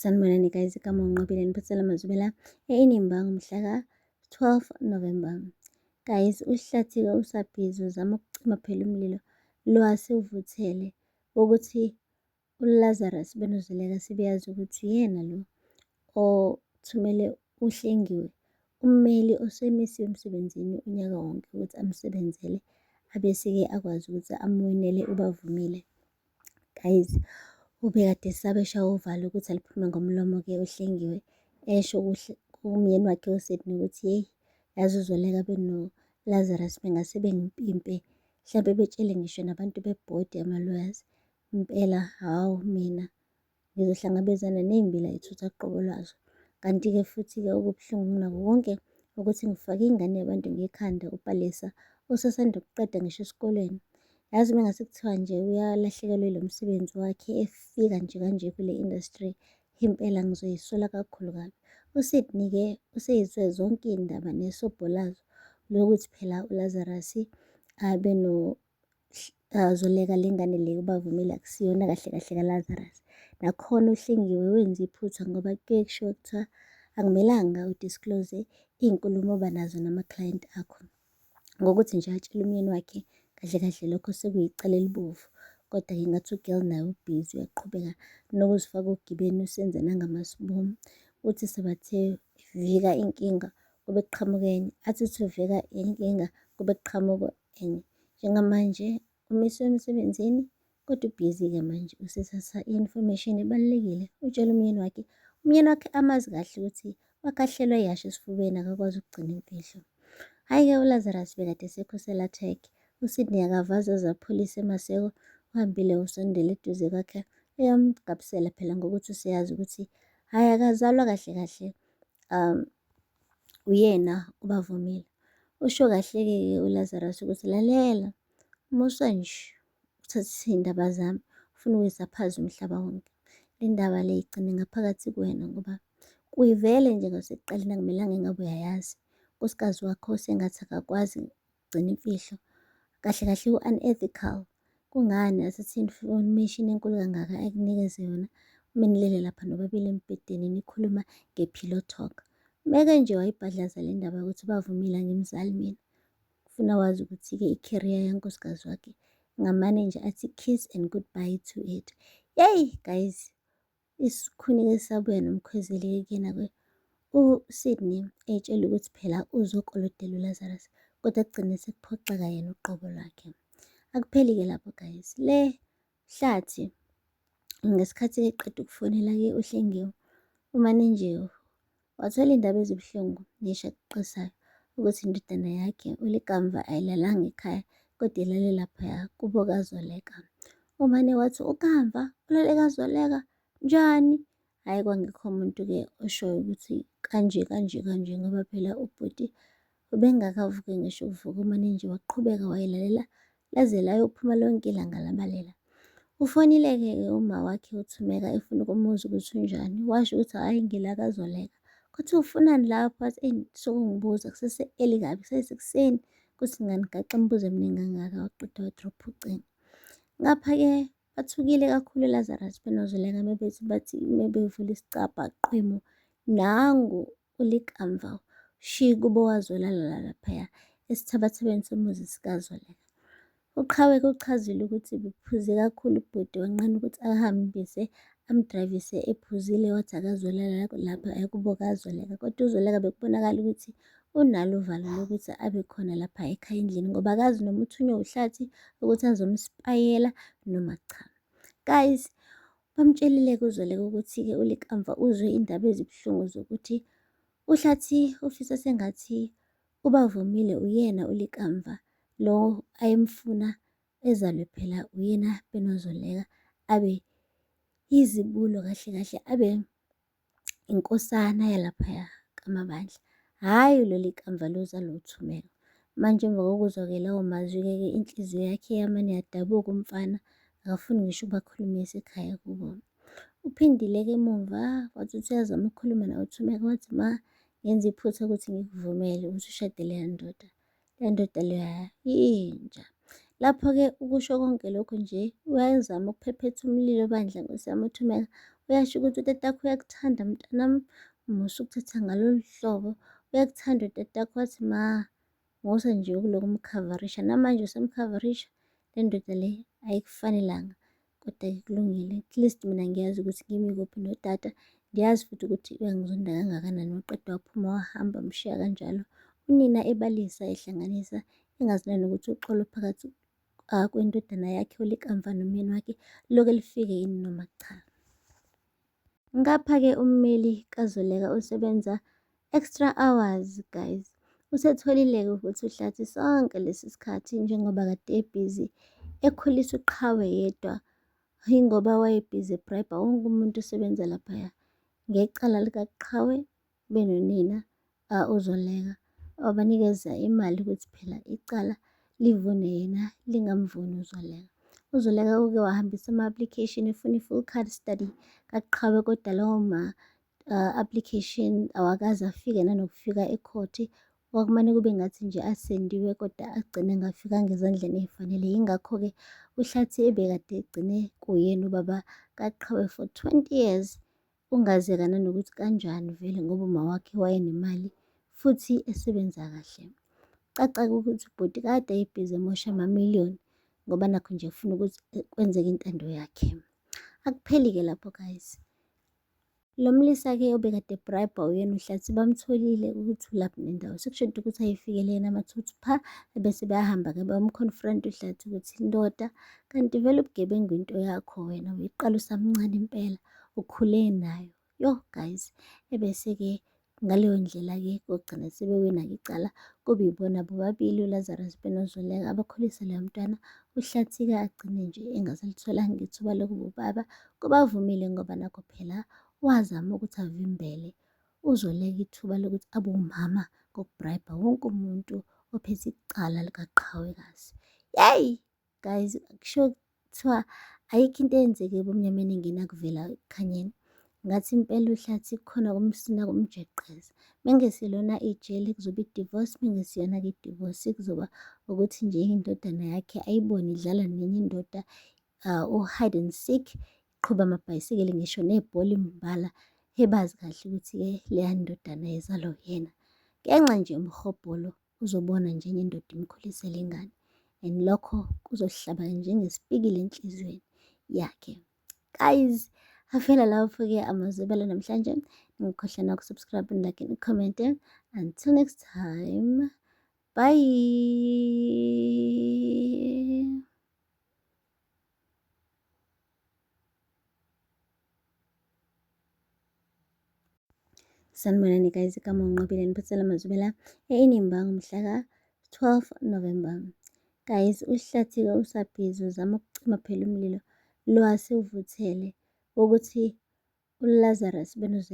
Sanibonani guys, igama unqobile niphathela Mazubela eNimba ngomhla ka-12 November. Guys, uHlathi-ke usabhizi uzama ukucima phela umlilo lo asewuvuthele ukuthi uLazarus Benozoleka sibeyazi ukuthi yena lo othumele uHlengiwe ummeli osemisiwe emsebenzini unyaka wonke ukuthi amsebenzele abese-ke akwazi ukuthi amwinele uBavumile. Guys, ubekade esaba eshawa uvalo ukuthi aliphume ngomlomo-ke uHlengiwe esho kumyeni wakhe uSydney ukuthi yeyi yazi uZoleka benoLazarus bengase bengimpimpe, mhlampe betshele ngisho nabantu bebhodi ama-lawyers. Impela hawu mina ngizohlangabezana ney'mbila y'thutha qobo lwazo. Kanti-ke futhi-ke okubuhlungu kunakho konke ukuthi ngifake ingane yabantu ngekhanda uPalesa osasanda ukuqeda ngisho esikoleni. Yazi mengase kuthiwa nje uyalahlekelwa ilo msebenzi wakhe efika nje kanje kule industry, impela ngizoyisola kakhulu kabi. USydney-ke useyizwe zonke iy'ndaba nesobho lazo lokuthi phela uLazarus abe noZoleka le ngane le uBavumile akusiyona kahle kahle kaLazarus. Nakhona uHlengiwe wenza iphutha ngoba kuke kushiwo kuthiwa akumelanga udisclose iy'nkulumo obanazo nama-client akho. Ngokuthi nje atshele umyeni wakhe kahle kahle lokho sekuyicala elibovu. Kodwa-ke ngathi ugirl naye ubhizi uyaqhubeka nokuzifaka ogibeni usenze nangamasibomu. Uthi sebathe vika inkinga kube kuqhamuka enye, athi vika inkinga kube kuqhamuka enye. Njengamanje umiswe emsebenzini kodwa ubhizi-ke manje usethatha i-information ebalulekile utshela umyeni wakhe. Umyeni wakhe amazi kahle ukuthi wakhahlelwa yasho esifubeni akakwazi ukugcina imfihlo. Hhayi-ke uLazarus bekade esekhosela athekhe. USydney akavaze azapholisa emaseko, uhambile usondela eduze kwakhe eyamgabisela phela ngokuthi useyazi ukuthi hhayi akazalwa kahle kahle uyena uBavumile. Usho kahle-ke uLazarus ukuthi lalela musa nje uthathe iy'ndaba zami ufuna ukuyisa phansi umhlaba wonke. Le ndaba le igcine ngaphakathi kuwena ngoba kuyivele nje ngasekuqaleni akumelanga engabe uyayazi. Unkosikazi wakho sengathi akakwazi ukugcina imfihlo, kahle kahle u-unethical. Kungani athathe information enkulu kangaka akunikeze yona umenilele lapha nobabili embhedeni nikhuluma nge-pillow talk. Meke nje wayibhadlaza le ndaba yokuthi uBavumile angimzali mina. Ufuna wazi ukuthi-ke i-career yankosikazi wakhe ngamane nje athi kiss and goodbye to it. Yeyi guys, isikhuni-ke sabuya nomkhwezeli-ke kuyena-ke uSydney eyitshela ukuthi phela uzokolotela uLazarus kodwa kugcine sekuphoxeka yena uqobo lwakhe. Akupheli-ke lapho guys, le Hlathi ngesikhathi eqeda ukufonela-ke uHlengiwe umane nje wathola iy'ndaba ezibuhlungu neshaqisayo ukuthi indodana yakhe uLikamva ayilalanga ekhaya kodwa ilale laphaya kubo kaZoleka. Umane wathi uKamva ulale kaZoleka njani? Hhayi kwangekho umuntu-ke oshoyo ukuthi kanje kanje kanje ngoba phela ubhuti ubengakavuki ngisho ukuvuka. Umane nje waqhubeka wayilalela laze layophuma lonke ilanga labalela. Ufonile-ke uma wakhe uThumeka efuna ukumuza ukuthi unjani, washo ukuthi hhayi ngila kaZoleka. Kuthi ufunani lapho? Wathi eyi sokungibuza kusese-early kabi kusesekuseni. Kuthi ngani gaxa imibuzo eminingi kangaka waqeda wadropha ucingo. Ngapha-ke bathukile kakhulu uLazarus benoZoleka bathi mebevula isicabha qhwemu nangu uLikamva shi kubo wazolala laphaya esithabathabeni somuzi sikaZoleka. Uqhaweka uchazile ukuthi bephuze kakhulu ubhuti wanqena ukuthi ahambise amdrayivise ephuzile wathi akazolala lapha kubo kaZoleka. Kodwa uZoleka bekubonakala ukuthi unalo uvalo lokuthi abe khona lapha ekhaya endlini ngoba akazi noma uthunywe uHlathi ukuthi azomspayela noma cha. Guys, bamtshelile-ke uZoleka ukuthi-ke uLikamva uzwe indaba ezibuhlungu zokuthi uHlathi ufisa sengathi uBavumile uyena uLikamva lo ayemfuna ezalwe phela uyena benoZoleka abe yizibulo kahle kahle abe inkosana yalaphaya kaMabandla, hhayi lo Likamva lo ozalwa uThumeka. Manje emva kokuzwa-ke lawo mazwi-ke inhliziyo yakhe yamane yadabuka umfana akafuni ngisho ukubakhulumisa ekhaya kubo. Uphindile-ke emumva wathi uthi uyazama ukukhuluma nawe uThumeka wathi ma ngenza iphutha ukuthi ngikuvumele ukuthi ushade leya ndoda. Leya ndoda leya yinja. Lapho-ke ukusho konke lokhu nje uyazama ukuphephetha umlilo bandla Nkosi yami uThumeka. Uyasho ukuthi utatakho uyakuthanda mntanami, musa ukuthetha ngalolu hlobo. Uyakuthanda utatakho wathi ma, musa nje ukuloku umkhavarisha. Namanje usemkhavarisha, le ndoda le ayikufanelanga. Kodwa-ke kulungile, at least mina ngiyazi ukuthi ngimi kuphi notata. Ngiyazi futhi ukuthi uyangizonda kangakanani waqeda waphuma wahamba mshiya kanjalo. Unina ebalisa ehlanganisa engazi nanokuthi uxolo phakathi kwendodana yakhe olikamva nomyeni wakhe loke lifike yini noma cha. Ngapha-ke ummeli kaZoleka usebenza extra hours guys. Usetholile-ke ukuthi uhlathi sonke lesi sikhathi njengoba kade ebhizi ekhulisa uqhawe yedwa, yingoba wayebhizi ebribe wonke umuntu osebenza laphaya. Ngecala likaqhawe benonina uZoleka wabanikeza imali ukuthi phela icala livune yena lingamvuni uZoleka. UZoleka uke wahambisa ama-application efuna i-full card study kaqhawe, kodwa lawo ma-application awakaze afike nanokufika ekhoti. Kwakumane kube ngathi nje asendiwe kodwa agcine engafikanga ezandleni ey'fanele. Yingakho-ke uhlathi ebekade egcine kuyena ubaba kaqhawe for 20 years. Kungazeka nanokuthi kanjani vele ngoba uma wakhe wayenemali futhi esebenza kahle. Caca-ke ukuthi ubhuti kade ebhizi emosha amamiliyoni ngoba nakho nje ufuna ukuthi kwenzeke intando yakhe. Akupheli-ke lapho guys. Lo mlisa-ke obekade ebrayibha uyena uhlathi bamtholile ukuthi ulaphi nendawo. Sekushoda ukuthi ayifikele yena mathupha pha ebese bayahamba-ke bayomkhonfront uhlathi ukuthi ndoda, kanti vele ubugebengu into yakho wena, uyiqala usamncane impela, ukhule nayo. Yo guys, ebese-ke ngaleyo ndlela-ke kogcina sebewina-ke icala kube yibona bobabili uLazarus benoZoleka abakhulisa leyo mntwana. Uhlathi-ke agcine nje engasalutholanga ithuba lokuba ubaba, kubavumile ngoba nakho phela wazama ukuthi avimbele uZoleka ithuba lokuthi abe umama ngokubrayibha wonke umuntu ophethe icala likaqhawekazi. Yeyi guys, kusho kuthiwa ayikho into eyenzeke ebumnyameni engenakuvela ekukhanyeni. Ngathi impela uhlathi kukhona kumsina kumjeqeza. Mengesilona ijele kuzoba i-divorce, mengesiyona-ke i-divorce kuzoba ukuthi nje indodana yakhe ayibone idlala nenye indoda u-hide and seek, iqhuba amabhayisikili ngisho nebhola imbala. Hebazi kahle ukuthi-ke leya ndodana yezalwa uyena. Ngenxa nje yomhobholo uzobona nje enye indoda imkhulisela ingane, and lokho kuzohlaba njengesipikili enhliziyweni yakhe. Guys, afela lapho-ke amazwibela namhlanje. Ngikhohlwa nokusubscribe, like, and comment. Until next time, bye. Sanibonani guys, igama unqobile niphathela amazwibela eNimba ngomhla ka-12 November. Guys, uhlathi-ke usabhizi uzama ukucima phela umlilo lo asewuvuthele ukuthi uLazarus benoZoleka